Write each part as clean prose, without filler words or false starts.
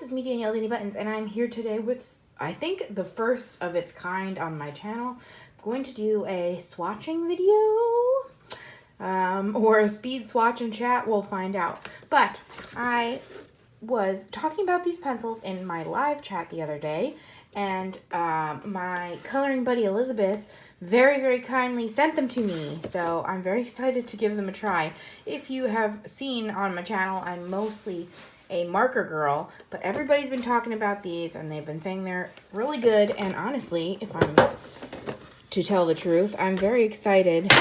is me, Danielle Danibuttons, and I'm here today with, I think, the first of its kind on my channel. I'm going to do a swatching video, or a speed swatch and chat, we'll find out. But I was talking about these pencils in my live chat the other day, and my coloring buddy Elizabeth very kindly sent them to me, so I'm very excited to give them a try. If you have seen on my channel, I'm mostly a marker girl, but everybody's been talking about these and they've been saying they're really good, and honestly, if I'm to tell the truth, I'm very excited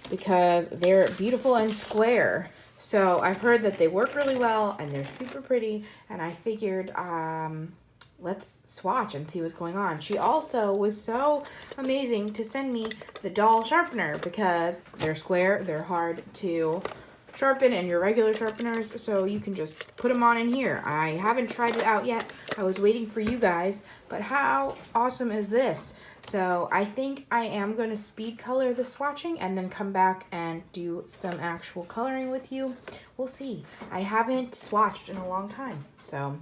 because they're beautiful and square. So I've heard that they work really well and they're super pretty, and I figured let's swatch and see what's going on. She also was so amazing to send me the doll sharpener because they're square, they're hard to sharpen in your regular sharpeners, so you can just put them on in here. I haven't tried it out yet. I was waiting for you guys, but how awesome is this? So I think I am going to speed color the swatching and then come back and do some actual coloring with you. We'll see. I haven't swatched in a long time, so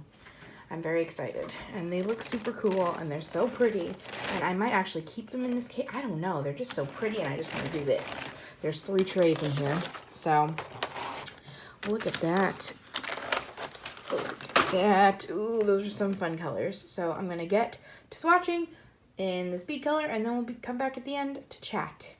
I'm very excited. And they look super cool and they're so pretty. And I might actually keep them in this case. I don't know. They're just so pretty and I just want to do this. There's 3 trays in here. So look at that. Look at that. Ooh, those are some fun colors. So I'm going to get to swatching in the speed color and then we'll come back at the end to chat.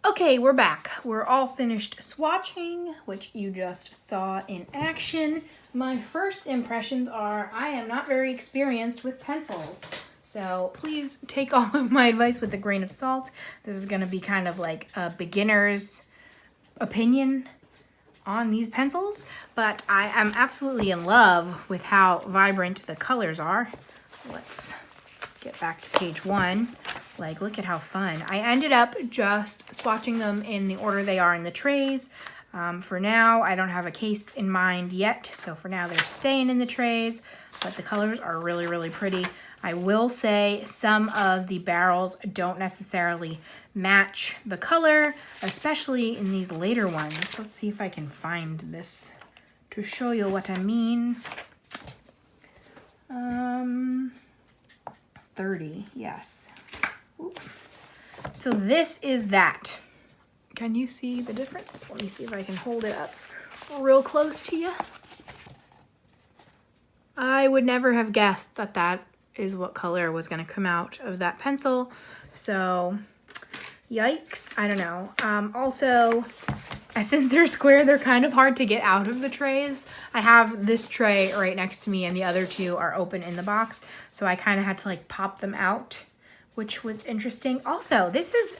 Okay, we're back. We're all finished swatching, which you just saw in action. My first impressions are I am not very experienced with pencils, so please take all of my advice with a grain of salt. This is going to be kind of like a beginner's opinion on these pencils, but I am absolutely in love with how vibrant the colors are. Let's get back to page 1. Like, look at how fun. I ended up just swatching them in the order they are in the trays. For now, I don't have a case in mind yet, so for now they're staying in the trays, but the colors are really pretty. I will say some of the barrels don't necessarily match the color, especially in these later ones. Let's see if I can find this to show you what I mean. 30, yes. Oops. So this is that. Can you see the difference? Let me see if I can hold it up real close to you. I would never have guessed that that is what color was going to come out of that pencil. So, yikes. I don't know. Also, since they're square, they're kind of hard to get out of the trays. I have this tray right next to me and the other 2 are open in the box. So I kind of had to like pop them out, which was interesting. Also, this is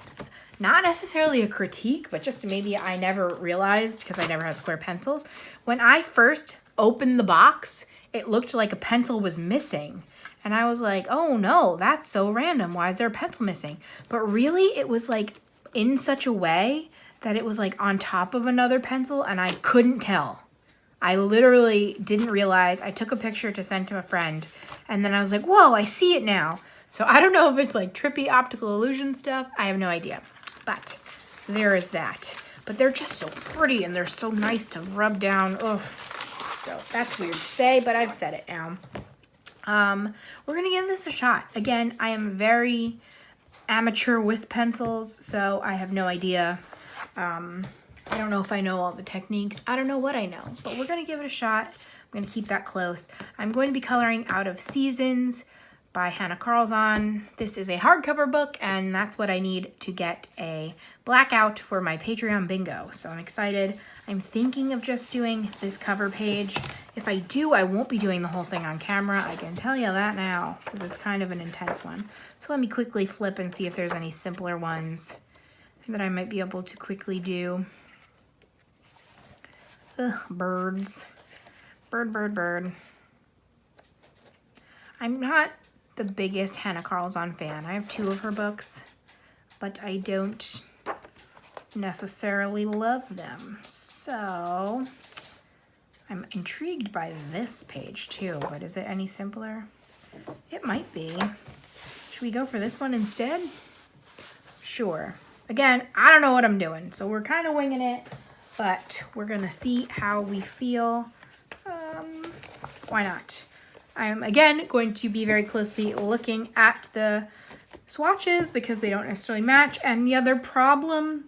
not necessarily a critique, but just maybe I never realized because I never had square pencils. When I first opened the box, it looked like a pencil was missing. And I was like, oh no, that's so random. Why is there a pencil missing? But really, it was like in such a way that it was like on top of another pencil and I couldn't tell. I literally didn't realize. I took a picture to send to a friend and then I was like, whoa, I see it now. So I don't know if it's like trippy optical illusion stuff. I have no idea. But there is that. But they're just so pretty and they're so nice to rub down. Ugh. So that's weird to say, but I've said it now. We're going to give this a shot. Again, I am very amateur with pencils, so I have no idea. I don't know if I know all the techniques. I don't know what I know, but we're going to give it a shot. I'm going to keep that close. I'm going to be coloring out of Seasons, by Hannah Carlzon. This is a hardcover book, and that's what I need to get a blackout for my Patreon bingo. So I'm excited. I'm thinking of just doing this cover page. If I do, I won't be doing the whole thing on camera. I can tell you that now, because it's kind of an intense one. So let me quickly flip and see if there's any simpler ones that I might be able to quickly do. Ugh, birds. Bird, bird, bird. I'm not the biggest Hannah Carlzon fan. I have 2 of her books, but I don't necessarily love them. So I'm intrigued by this page too, but is it any simpler? It might be. Should we go for this one instead? Sure. Again, I don't know what I'm doing, so we're kind of winging it, but we're gonna see how we feel. Why not? I'm, again, going to be very closely looking at the swatches because they don't necessarily match. And the other problem,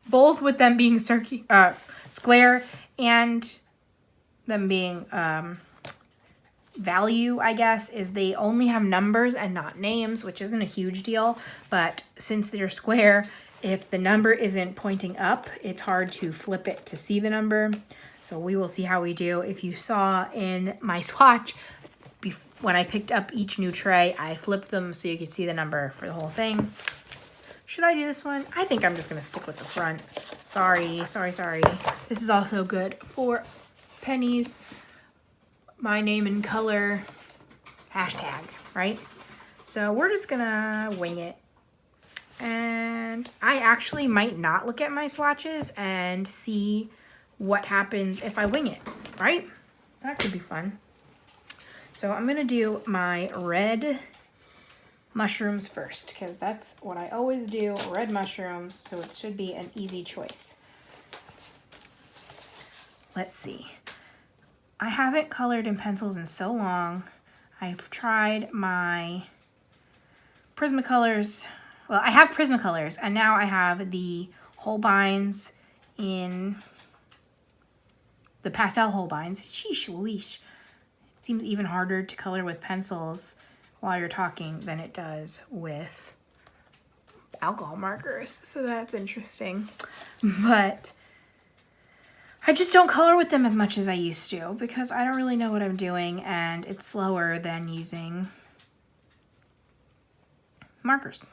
both with them being square and them being value, I guess, is they only have numbers and not names, which isn't a huge deal. But since they're square, if the number isn't pointing up, it's hard to flip it to see the number. So we will see how we do. If you saw in my swatch, when I picked up each new tray, I flipped them so you could see the number for the whole thing. Should I do this one? I think I'm just gonna stick with the front. Sorry. This is also good for pennies. My name and color hashtag, right? So we're just gonna wing it. And I actually might not look at my swatches and see what happens if I wing it, right? That could be fun. So I'm gonna do my red mushrooms first because that's what I always do, red mushrooms, so it should be an easy choice. Let's see. I haven't colored in pencils in so long. I've tried my Prismacolors. Well, I have Prismacolors, and now I have the Holbeins in the pastel Holbeins. Sheesh Louise. It seems even harder to color with pencils while you're talking than it does with alcohol markers. So that's interesting. But I just don't color with them as much as I used to because I don't really know what I'm doing and it's slower than using markers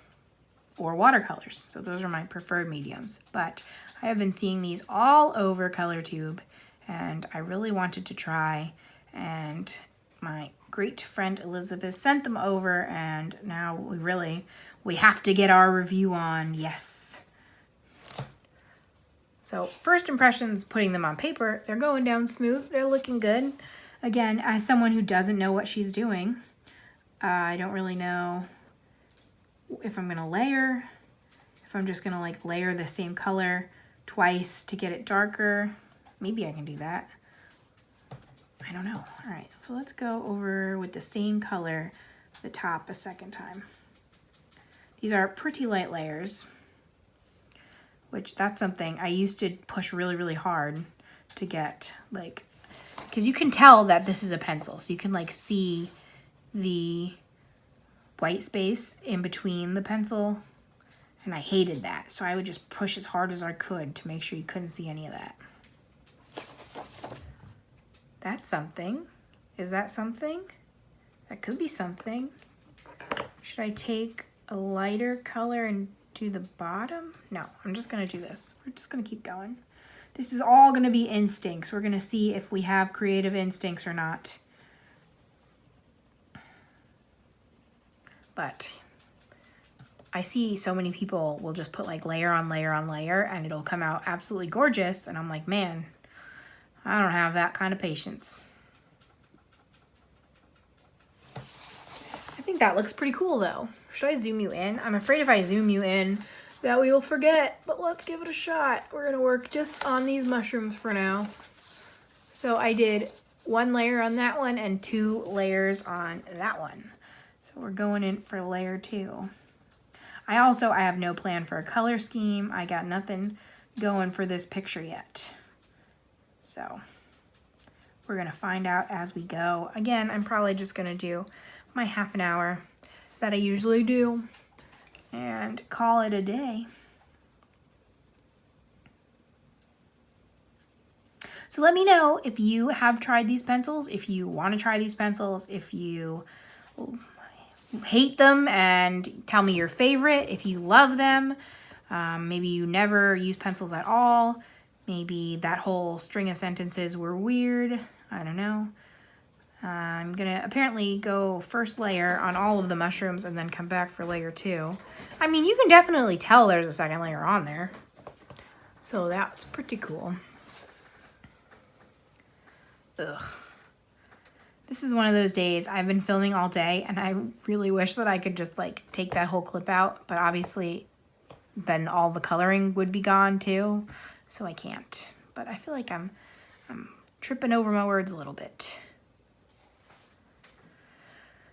or watercolors. So those are my preferred mediums. But I have been seeing these all over ColorTube and I really wanted to try, and my great friend Elizabeth sent them over, and now we have to get our review on. Yes. So first impressions, putting them on paper, they're going down smooth. They're looking good. Again, as someone who doesn't know what she's doing, I don't really know if I'm gonna layer, if I'm just gonna like layer the same color twice to get it darker. Maybe I can do that. I don't know. All right, so let's go over with the same color the top a second time. These are pretty light layers, which that's something I used to push really, really hard to get, like, because you can tell that this is a pencil. So you can like see the white space in between the pencil, and I hated that. So I would just push as hard as I could to make sure you couldn't see any of that. That's something. Is that something? That could be something. Should I take a lighter color and do the bottom? No, I'm just gonna do this. We're just gonna keep going. This is all gonna be instincts. We're gonna see if we have creative instincts or not. But I see so many people will just put like layer on layer on layer and it'll come out absolutely gorgeous. And I'm like, man, I don't have that kind of patience. I think that looks pretty cool though. Should I zoom you in? I'm afraid if I zoom you in that we will forget, but let's give it a shot. We're gonna work just on these mushrooms for now. So I did 1 layer on that one and 2 layers on that one. So we're going in for layer 2. I have no plan for a color scheme. I got nothing going for this picture yet. So we're gonna find out as we go. Again, I'm probably just gonna do my half an hour that I usually do and call it a day. So let me know if you have tried these pencils, if you want to try these pencils, if you hate them, and tell me your favorite, if you love them. Maybe you never use pencils at all. Maybe that whole string of sentences were weird. I don't know. I'm gonna apparently go first layer on all of the mushrooms and then come back for layer 2. I mean, you can definitely tell there's a second layer on there. So that's pretty cool. Ugh. This is one of those days I've been filming all day and I really wish that I could just like take that whole clip out, but obviously then all the coloring would be gone too, so I can't. But I feel like I'm tripping over my words a little bit.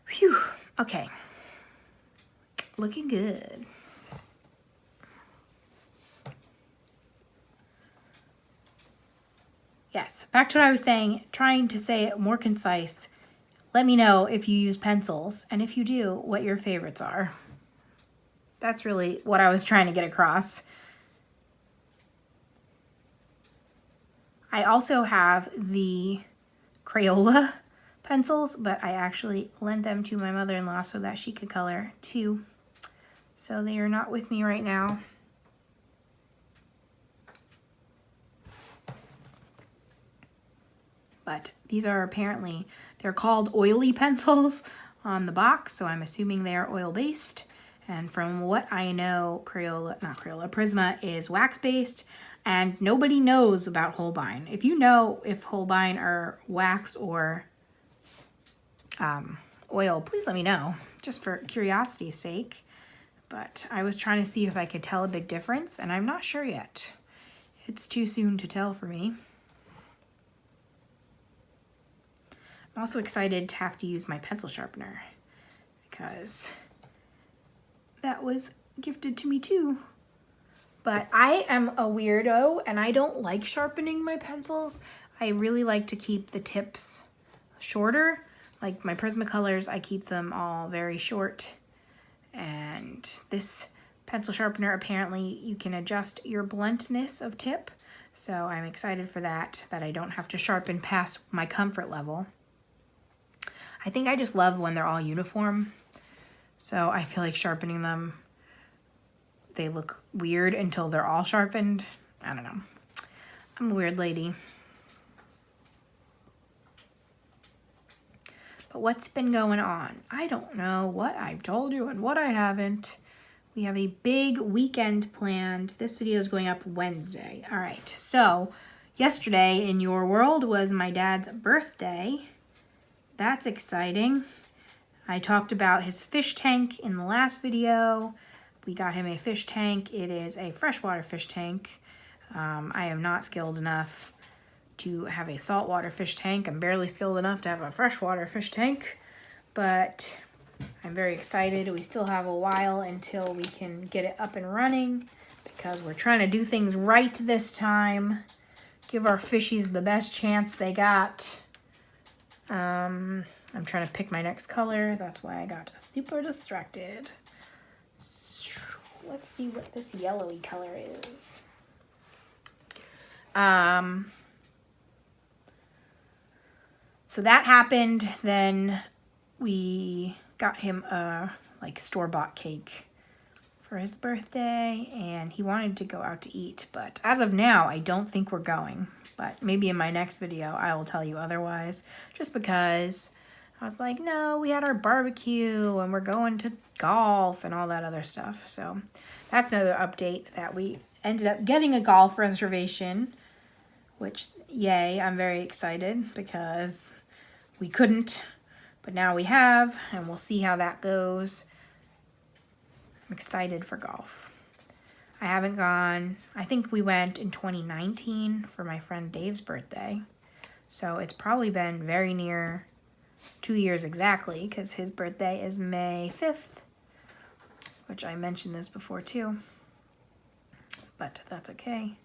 Phew, okay. Looking good. Yes, back to what I was saying, trying to say it more concise. Let me know if you use pencils, and if you do, what your favorites are. That's really what I was trying to get across. I also have the Crayola pencils, but I actually lent them to my mother-in-law so that she could color too. So they are not with me right now. But these are apparently, they're called oily pencils on the box, so I'm assuming they are oil-based. And from what I know, Prisma is wax-based, and nobody knows about Holbein. If you know if Holbein are wax or oil, please let me know, just for curiosity's sake. But I was trying to see if I could tell a big difference, and I'm not sure yet. It's too soon to tell for me. I'm also excited to have to use my pencil sharpener because that was gifted to me too. But I am a weirdo and I don't like sharpening my pencils. I really like to keep the tips shorter. Like my Prismacolors, I keep them all very short. And this pencil sharpener, apparently you can adjust your bluntness of tip. So I'm excited for that I don't have to sharpen past my comfort level. I think I just love when they're all uniform. So I feel like sharpening them, they look weird until they're all sharpened. I don't know. I'm a weird lady. But what's been going on? I don't know what I've told you and what I haven't. We have a big weekend planned. This video is going up Wednesday. All right, so yesterday in your world was my dad's birthday. That's exciting. I talked about his fish tank in the last video. We got him a fish tank. It is a freshwater fish tank. I am not skilled enough to have a saltwater fish tank. I'm barely skilled enough to have a freshwater fish tank, but I'm very excited. We still have a while until we can get it up and running because we're trying to do things right this time. Give our fishies the best chance they got. I'm trying to pick my next color. That's why I got super distracted. Let's see what this yellowy color is. So that happened. Then we got him a store-bought cake for his birthday, and he wanted to go out to eat. But as of now, I don't think we're going. But maybe in my next video, I will tell you otherwise. Just because I was like, no, we had our barbecue, and we're going to golf and all that other stuff. So that's another update, that we ended up getting a golf reservation, which, yay, I'm very excited because we couldn't, but now we have, and we'll see how that goes. I'm excited for golf. I haven't gone, I think we went in 2019 for my friend Dave's birthday. So it's probably been very near 2 years exactly, because his birthday is May 5th, which I mentioned this before too, but that's okay.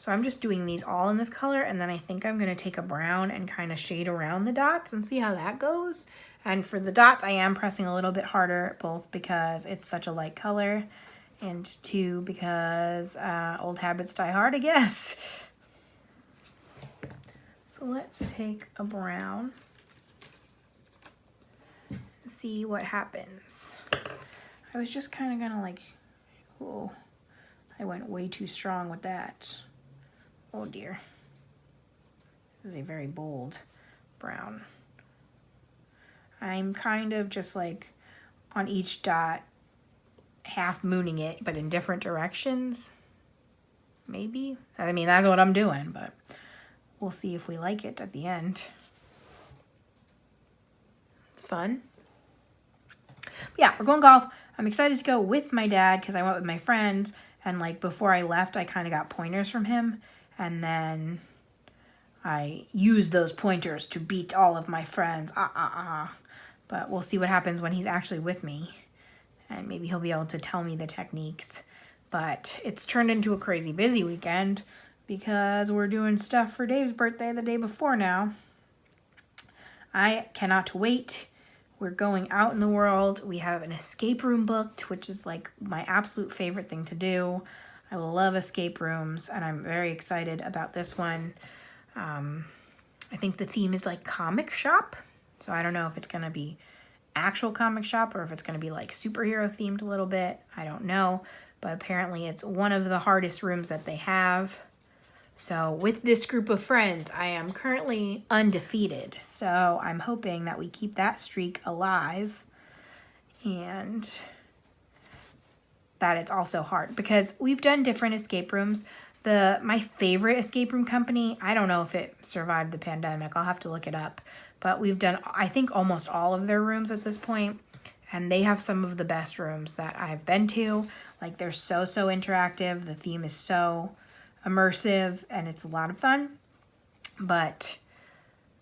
So I'm just doing these all in this color, and then I think I'm going to take a brown and kind of shade around the dots and see how that goes. And for the dots, I am pressing a little bit harder, both because it's such a light color, and 2, because old habits die hard, I guess. So let's take a brown, see what happens. I was just kind of gonna like, oh, I went way too strong with that. Oh dear. This is a very bold brown. I'm kind of just like on each dot, half mooning it, but in different directions. Maybe. I mean, that's what I'm doing, but we'll see if we like it at the end. It's fun. But yeah, we're going golf. I'm excited to go with my dad because I went with my friends, and like before I left, I kind of got pointers from him, and then I used those pointers to beat all of my friends. But we'll see what happens when he's actually with me, and maybe he'll be able to tell me the techniques. But it's turned into a crazy busy weekend because we're doing stuff for Dave's birthday the day before now. I cannot wait. We're going out in the world. We have an escape room booked, which is like my absolute favorite thing to do. I love escape rooms, and I'm very excited about this one. I think the theme is like comic shop. So I don't know if it's going to be actual comic shop or if it's going to be like superhero themed a little bit. I don't know. But apparently it's one of the hardest rooms that they have. So with this group of friends, I am currently undefeated. So I'm hoping that we keep that streak alive and that it's also hard because we've done different escape rooms. My favorite escape room company, I don't know if it survived the pandemic. I'll have to look it up. But we've done, I think, almost all of their rooms at this point. And they have some of the best rooms that I've been to. Like, they're so interactive. The theme is so immersive, and it's a lot of fun. But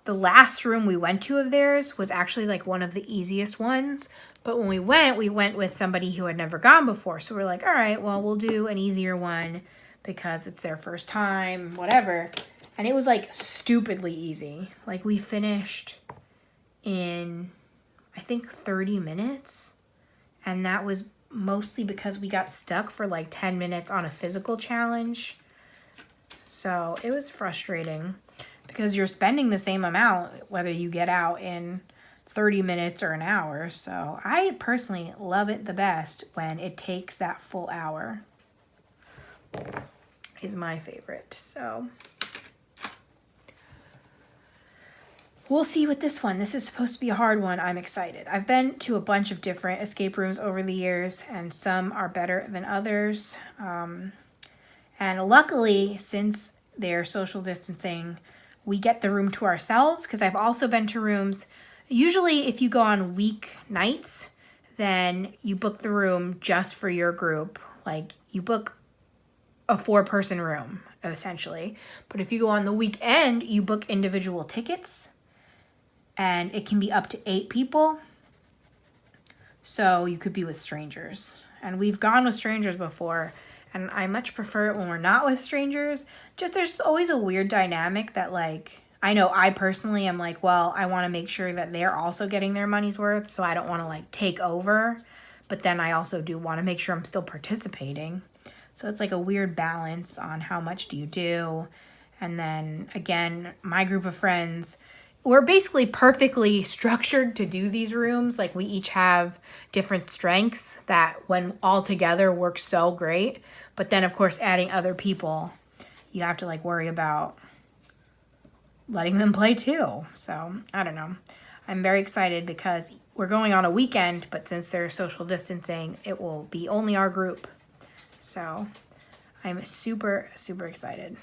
the last room we went to of theirs was actually, like, one of the easiest ones. But when we went with somebody who had never gone before. So we're like, all right, well, we'll do an easier one because it's their first time, whatever. And it was, like, stupidly easy. Like, we finished in, I think, 30 minutes. And that was mostly because we got stuck for, like, 10 minutes on a physical challenge. So it was frustrating because you're spending the same amount whether you get out in 30 minutes or an hour. So I personally love it the best when it takes that full hour. Is my favorite. So we'll see with this one. This is supposed to be a hard one. I'm excited. I've been to a bunch of different escape rooms over the years, and some are better than others. And luckily, since they're social distancing, we get the room to ourselves, because I've also been to rooms. Usually, if you go on weeknights, then you book the room just for your group. Like, you book a 4-person room, essentially. But if you go on the weekend, you book individual tickets, and it can be up to 8 people. So you could be with strangers. And we've gone with strangers before, and I much prefer it when we're not with strangers. Just there's always a weird dynamic that, like, I know I personally am like, well, I want to make sure that they're also getting their money's worth, so I don't want to, like, take over. But then I also do want to make sure I'm still participating. So it's like a weird balance on how much do you do. And then, again, my group of friends, we're basically perfectly structured to do these rooms. Like, we each have different strengths that when all together work so great. But then, of course, adding other people, you have to, like, worry about letting them play too. So, I don't know. I'm very excited because we're going on a weekend, but since they're social distancing, it will be only our group. So, I'm super excited.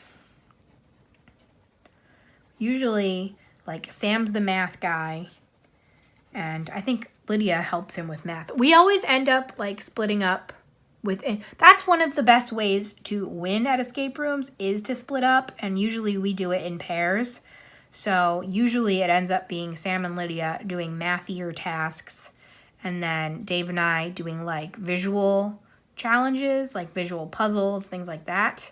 Usually, like, Sam's the math guy, and I think Lydia helps him with math. We always end up, like, splitting up with it. That's one of the best ways to win at escape rooms is to split up, and usually we do it in pairs. So usually it ends up being Sam and Lydia doing mathier tasks, and then Dave and I doing, like, visual challenges, like visual puzzles, things like that.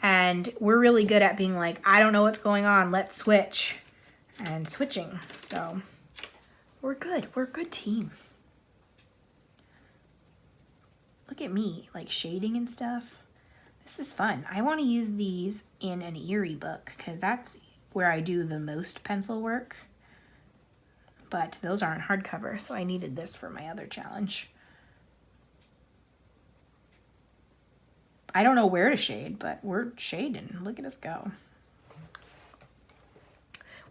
And we're really good at being like, I don't know what's going on, let's switch. And switching. So we're good. We're a good team. Look at me, like shading and stuff. This is fun. I want to use these in an Erie book because that's where I do the most pencil work. But those aren't hardcover, so I needed this for my other challenge. I don't know where to shade, but we're shading. Look at us go.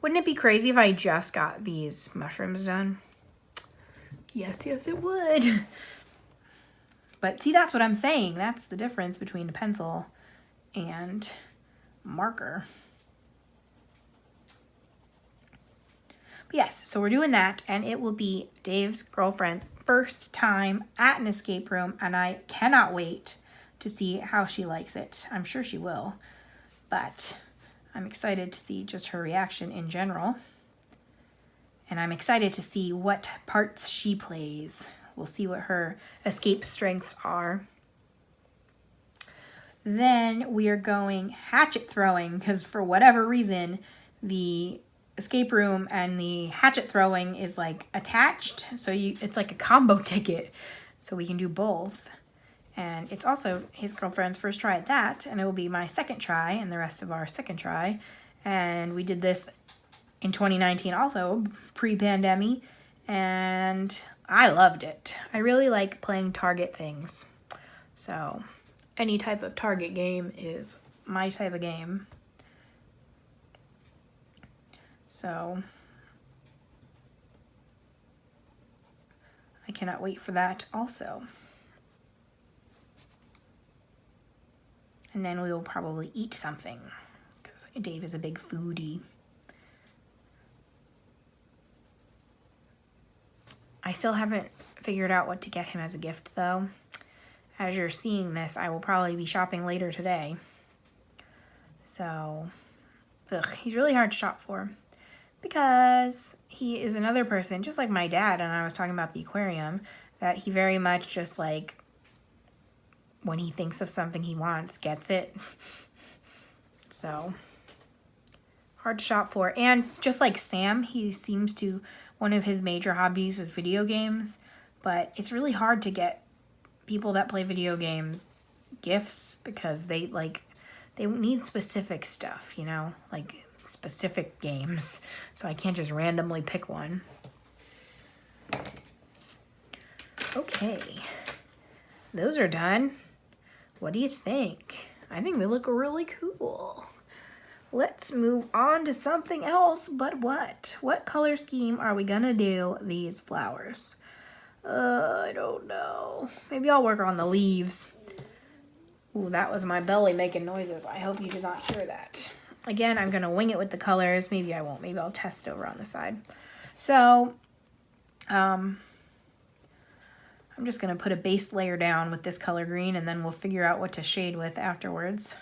Wouldn't it be crazy if I just got these mushrooms done? Yes, yes, it would. But see, that's what I'm saying. That's the difference between a pencil and marker. But yes, so we're doing that, and it will be Dave's girlfriend's first time at an escape room, and I cannot wait to see how she likes it. I'm sure she will, but I'm excited to see just her reaction in general. And I'm excited to see what parts she plays. We'll see what her escape strengths are. Then we are going hatchet throwing because for whatever reason, the escape room and the hatchet throwing is like attached. So it's like a combo ticket. So we can do both. And it's also his girlfriend's first try at that. And it will be my second try and the rest of our second try. And we did this in 2019 also, pre-pandemic. And I loved it. I really like playing target things. So any type of target game is my type of game. So I cannot wait for that also. And then we will probably eat something because Dave is a big foodie. I still haven't figured out what to get him as a gift though. As you're seeing this, I will probably be shopping later today. So, he's really hard to shop for because he is another person, just like my dad, and I was talking about the aquarium, that he very much just like, when he thinks of something he wants, gets it. So, hard to shop for. And just like Sam, he seems to, one of his major hobbies is video games, but it's really hard to get people that play video games gifts because they need specific stuff, you know, like specific games. So I can't just randomly pick one. Okay, those are done. What do you think? I think they look really cool. Let's move on to something else, but what? What color scheme are we gonna do these flowers? I don't know. Maybe I'll work on the leaves. Ooh, that was my belly making noises. I hope you did not hear that. Again, I'm gonna wing it with the colors. Maybe I won't. Maybe I'll test it over on the side. So, I'm just gonna put a base layer down with this color green and then we'll figure out what to shade with afterwards.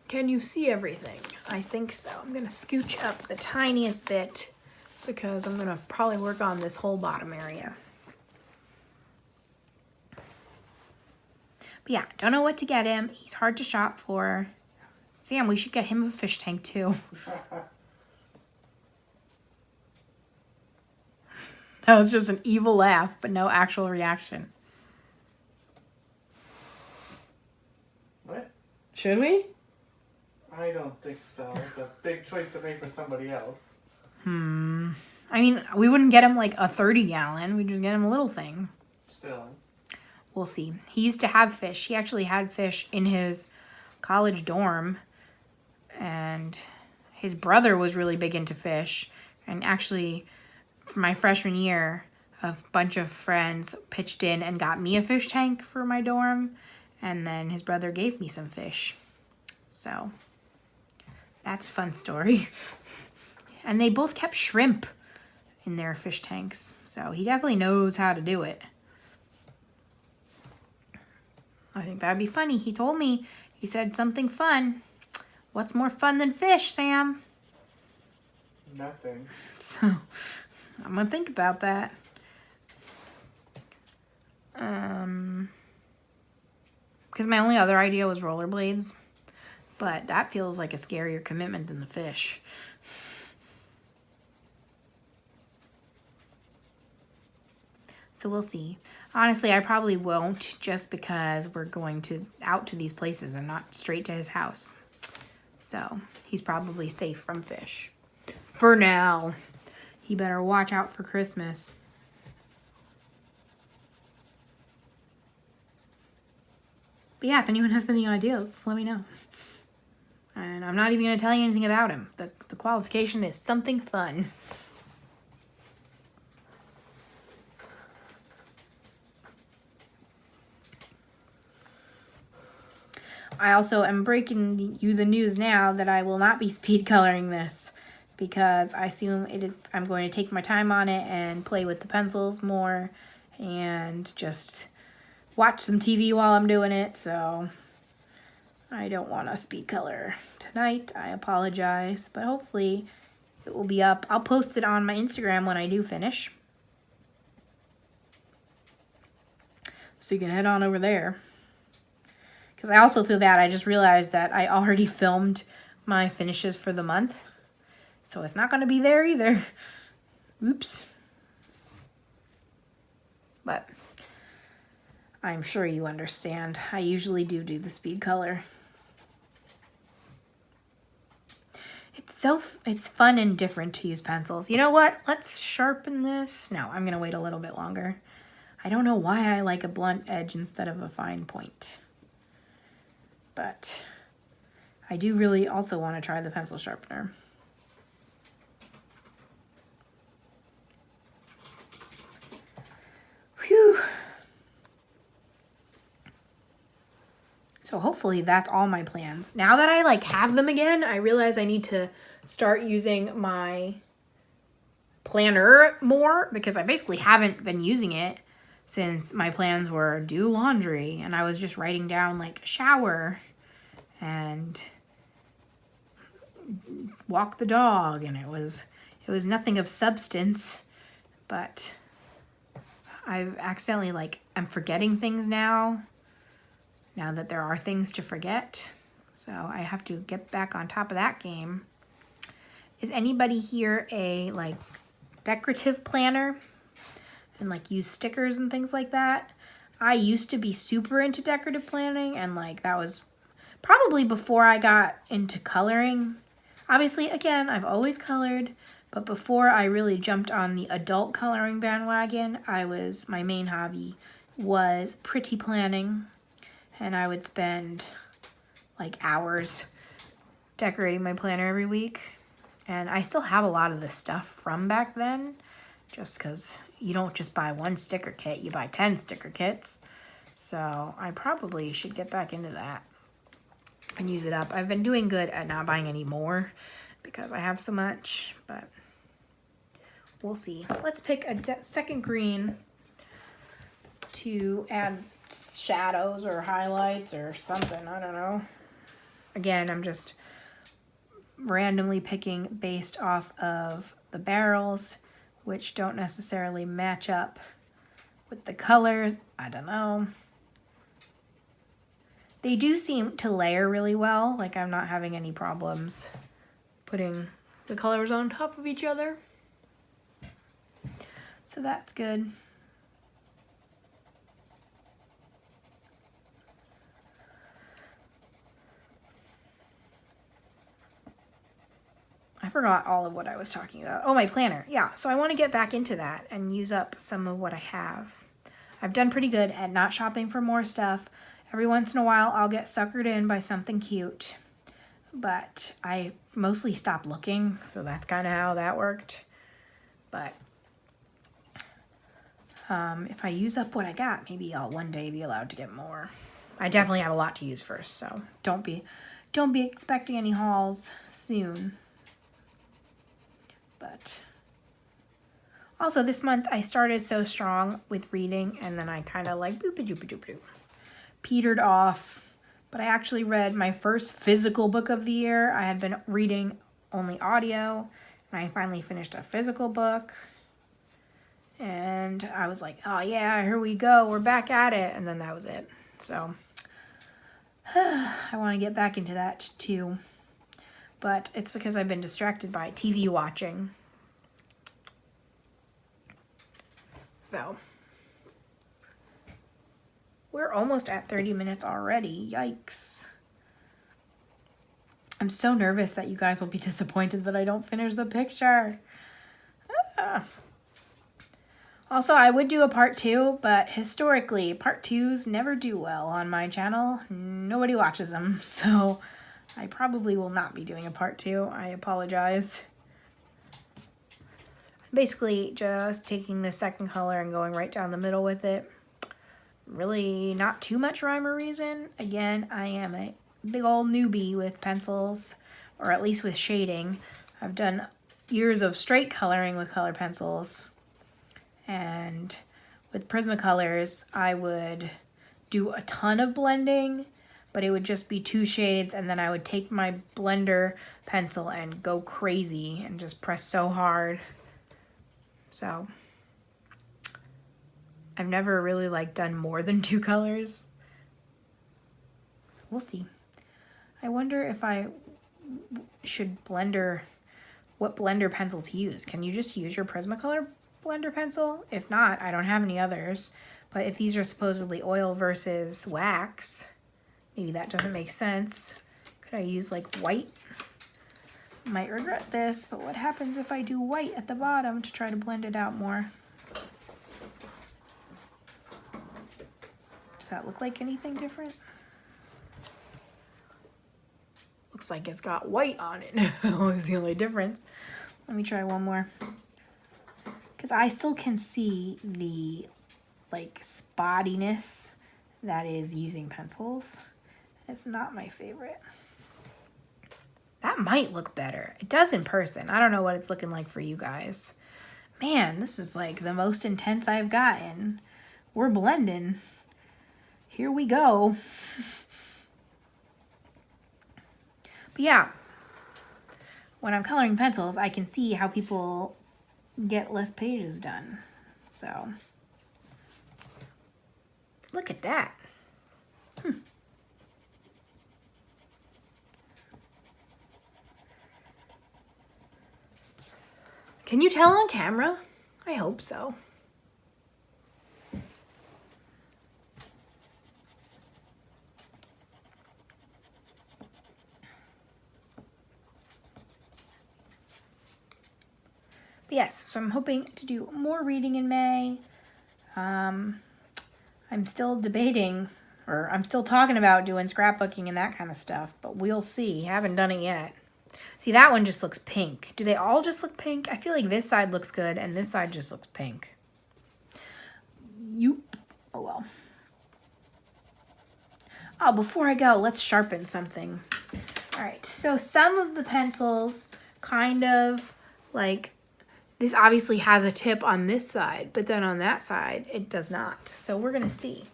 Can you see everything? I think so. I'm gonna scooch up the tiniest bit because I'm gonna probably work on this whole bottom area. But yeah, don't know what to get him. He's hard to shop for. Sam, we should get him a fish tank too. That was just an evil laugh, but no actual reaction. What? Should we? I don't think so. It's a big choice to make for somebody else. I mean, we wouldn't get him like a 30-gallon. We'd just get him a little thing. Still. We'll see. He used to have fish. He actually had fish in his college dorm. And his brother was really big into fish. And actually, for my freshman year, a bunch of friends pitched in and got me a fish tank for my dorm. And then his brother gave me some fish. So, that's a fun story. And they both kept shrimp in their fish tanks. So, he definitely knows how to do it. I think that'd be funny. He told me, he said something fun. What's more fun than fish, Sam? Nothing. So, I'm going to think about that. Because my only other idea was rollerblades. But that feels like a scarier commitment than the fish. So we'll see. Honestly, I probably won't, just because we're going out to these places and not straight to his house. So he's probably safe from fish. For now. He better watch out for Christmas. But yeah, if anyone has any ideas, let me know. And I'm not even going to tell you anything about him. The qualification is something fun. I also am breaking you the news now that I will not be speed coloring this, because I assume I'm going to take my time on it and play with the pencils more and just watch some TV while I'm doing it. So I don't want a speed color tonight. I apologize, but hopefully it will be up. I'll post it on my Instagram when I do finish, so you can head on over there. Because I also feel bad. I just realized that I already filmed my finishes for the month, so it's not going to be there either. Oops. But I'm sure you understand. I usually do the speed color. It's fun and different to use pencils. You know what? Let's sharpen this. No, I'm going to wait a little bit longer. I don't know why I like a blunt edge instead of a fine point. But I do really also want to try the pencil sharpener. Whew. So hopefully that's all my plans. Now that I have them again, I realize I need to start using my planner more, because I basically haven't been using it since my plans were do laundry, and I was just writing down shower and walk the dog, and it was nothing of substance. But I've accidentally I'm forgetting things now that there are things to forget. So I have to get back on top of that game. Is anybody here a decorative planner and use stickers and things like that? I used to be super into decorative planning, and that was probably before I got into coloring. Obviously, again, I've always colored, but before I really jumped on the adult coloring bandwagon, my main hobby was pretty planning, and I would spend hours decorating my planner every week. And I still have a lot of the stuff from back then, just because you don't just buy one sticker kit, you buy 10 sticker kits. So I probably should get back into that and use it up. I've been doing good at not buying any more because I have so much, but we'll see. Let's pick a second green to add shadows or highlights or something. I don't know. Again, I'm just randomly picking based off of the barrels, which don't necessarily match up with the colors. I don't know. They do seem to layer really well. I'm not having any problems putting the colors on top of each other. So that's good. I forgot all of what I was talking about. Oh, my planner. Yeah, so I want to get back into that and use up some of what I have. I've done pretty good at not shopping for more stuff. Every once in a while, I'll get suckered in by something cute. But I mostly stopped looking, so that's kind of how that worked. But if I use up what I got, maybe I'll one day be allowed to get more. I definitely have a lot to use first, so don't be expecting any hauls soon. But also this month I started so strong with reading, and then I kind of petered off. But I actually read my first physical book of the year. I had been reading only audio, and I finally finished a physical book. And I was like, oh yeah, here we go. We're back at it. And then that was it. So I want to get back into that too. But it's because I've been distracted by TV watching. So we're almost at 30 minutes already. Yikes. I'm so nervous that you guys will be disappointed that I don't finish the picture. Also, I would do a part 2, but historically, part 2s never do well on my channel. Nobody watches them, so I probably will not be doing a part 2. I apologize. Basically, just taking the second color and going right down the middle with it. Really not too much rhyme or reason. Again, I am a big old newbie with pencils, or at least with shading. I've done years of straight coloring with color pencils. And with Prismacolors, I would do a ton of blending, but it would just be 2 shades, and then I would take my blender pencil and go crazy and just press so hard. So I've never really done more than 2 colors. So we'll see. I wonder if I should what blender pencil to use. Can you just use your Prismacolor blender pencil? If not, I don't have any others. But if these are supposedly oil versus wax, maybe that doesn't make sense. Could I use white? Might regret this, but what happens if I do white at the bottom to try to blend it out more? Does that look like anything different? Looks like it's got white on it. That was the only difference. Let me try one more. Because I still can see the spottiness that is using pencils. It's not my favorite. That might look better. It does in person. I don't know what it's looking like for you guys. Man, this is the most intense I've gotten. We're blending. Here we go. But yeah, when I'm coloring pencils, I can see how people get less pages done. So look at that. Can you tell on camera? I hope so. But yes, so I'm hoping to do more reading in May. I'm still debating, or I'm still talking about doing scrapbooking and that kind of stuff, but we'll see. Haven't done it yet. See, that one just looks pink. Do they all just look pink? I feel like this side looks good and this side just looks pink. Yoop. Oh well. Oh, before I go, let's sharpen something. All right, so some of the pencils kind of this obviously has a tip on this side, but then on that side, it does not. So we're gonna see.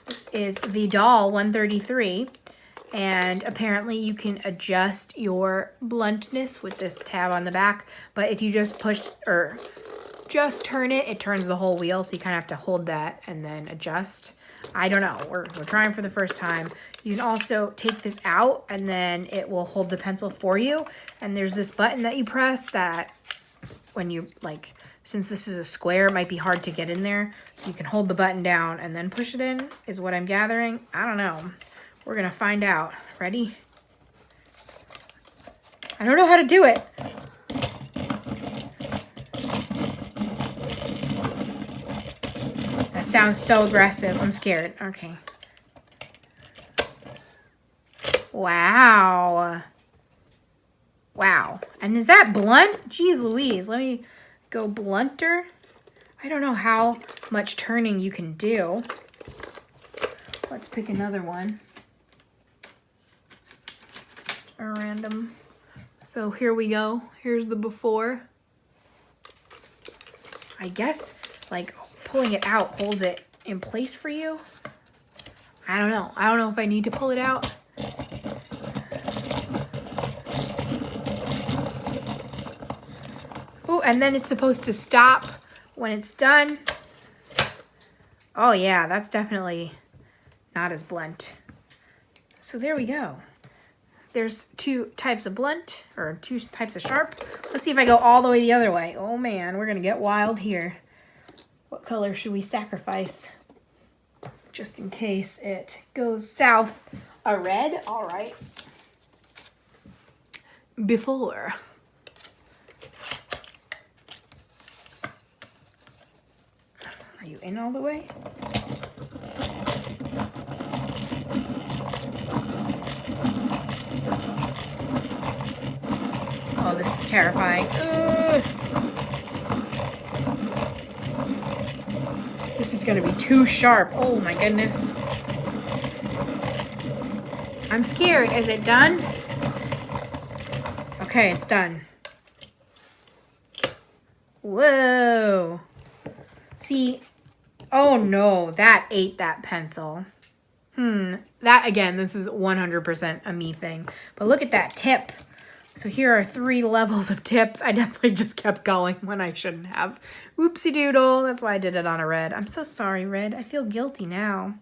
This is the Doll 133, and apparently you can adjust your bluntness with this tab on the back, but if you just push or just turn it, it turns the whole wheel, so you kind of have to hold that and then adjust. I don't know, we're trying for the first time. You can also take this out and then it will hold the pencil for you, and there's this button that you press that when you since this is a square, it might be hard to get in there, so you can hold the button down and then push it in, is what I'm gathering. I don't know. We're gonna find out. Ready? I don't know how to do it. That sounds so aggressive. I'm scared. Okay. Wow. Wow. And is that blunt? Jeez Louise. Let me go blunter. I don't know how much turning you can do. Let's pick another one. Just a random. So here we go. Here's the before. I guess pulling it out holds it in place for you. I don't know. I don't know if I need to pull it out. Oh, and then it's supposed to stop when it's done, oh yeah, that's definitely not as blunt. So there we go. There's 2 types of blunt, or 2 types of sharp. Let's see if I go all the way the other way. Oh man, we're gonna get wild here. What color should we sacrifice? Just in case it goes south. A red, all right. Before. Are you in all the way? Oh, this is terrifying. Ugh. This is gonna be too sharp. Oh my goodness. I'm scared. Is it done? Okay, it's done. Whoa. See, oh no, that ate that pencil. That again, this is 100% a me thing. But look at that tip. So here are 3 levels of tips. I definitely just kept going when I shouldn't have. Oopsie doodle. That's why I did it on a red. I'm so sorry, red. I feel guilty now.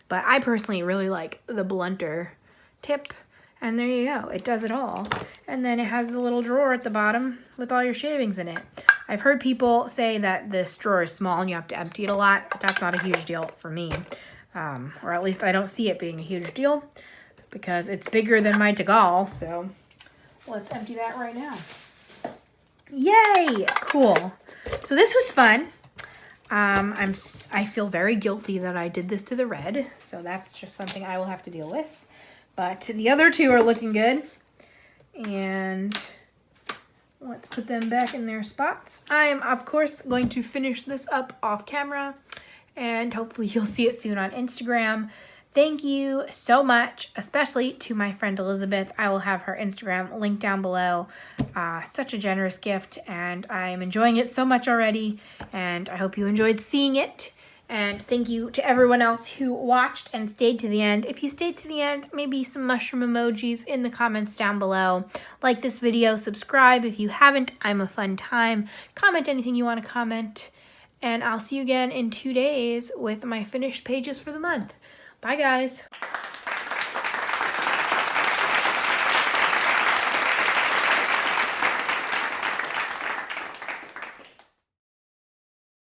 But I personally really like the blunter tip. And there you go. It does it all. And then it has the little drawer at the bottom with all your shavings in it. I've heard people say that this drawer is small and you have to empty it a lot. But that's not a huge deal for me. Or at least I don't see it being a huge deal. Because it's bigger than my Degal, so let's empty that right now. Yay! Cool. So this was fun. I feel very guilty that I did this to the red, so that's just something I will have to deal with. But the other 2 are looking good. And let's put them back in their spots. I am, of course, going to finish this up off camera, and hopefully you'll see it soon on Instagram. Thank you so much, especially to my friend Elizabeth. I will have her Instagram linked down below. Such a generous gift, and I'm enjoying it so much already, and I hope you enjoyed seeing it. And thank you to everyone else who watched and stayed to the end. If you stayed to the end, maybe some mushroom emojis in the comments down below. Like this video, subscribe if you haven't. I'm a fun time. Comment anything you want to comment. And I'll see you again in 2 days with my finished pages for the month. Bye, guys.